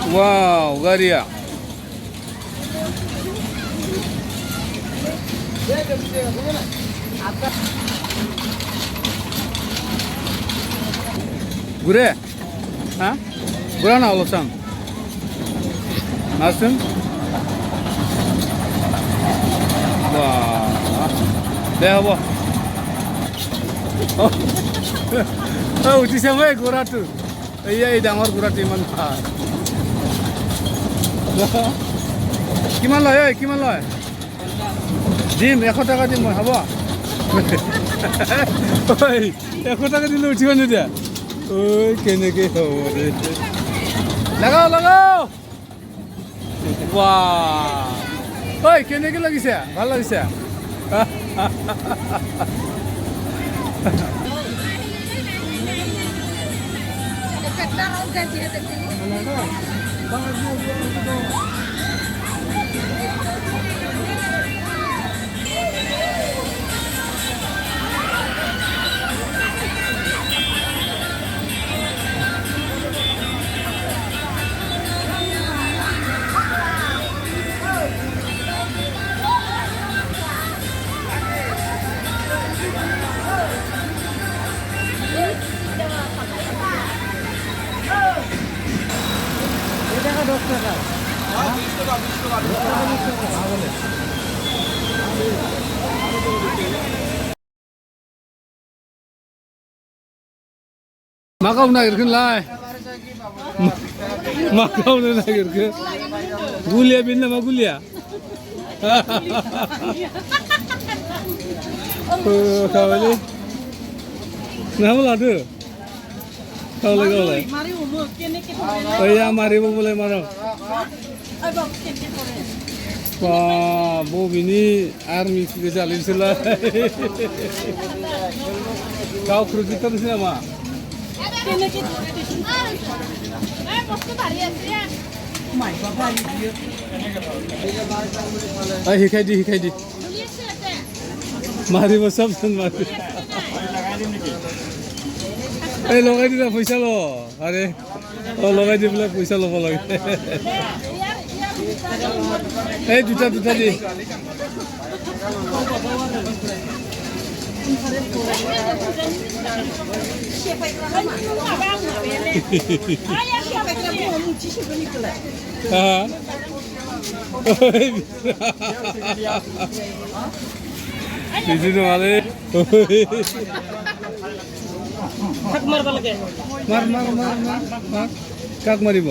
Wow, Garia. Gure? Ha? Gura na olsan. Nasılsın? Wow. De habo. Oh, uঠিছে মই ঘোঁৰাটো এই ডাঙৰ ঘোঁৰাটো ইমান ভাল কিমান লয় ঐ কিমান লয় দিম 100 টাকা দিম মই হ'ব ঐ 100 টাকা দিলে উঠিব নিদিয়া ঐ কেনেকৈ হ'ব ৰে লগাও লগাও বাহ ঐ কেনেকৈ লাগিছে ভাল লাগিছে मा गावनो नागिरखोनलाय मा गावनो नागिरखो गुलिया बेनो नामा गुलिया खाबायलै नोंहाबो लादो गावलाय गावलाय ओइया मारैबो बोलाय माराव बा बबेनि आर्मि गोजालै बिसोरलाय गावख्रुबजोबथारनोसै नामा শিকাই দি মাৰিব চবচোন মাৰি এই লগাই দিলা পইচা ল আৰে লগাই দি পেলাই পইচা ল'ব লাগে এই দুটা দি কাক মাৰিব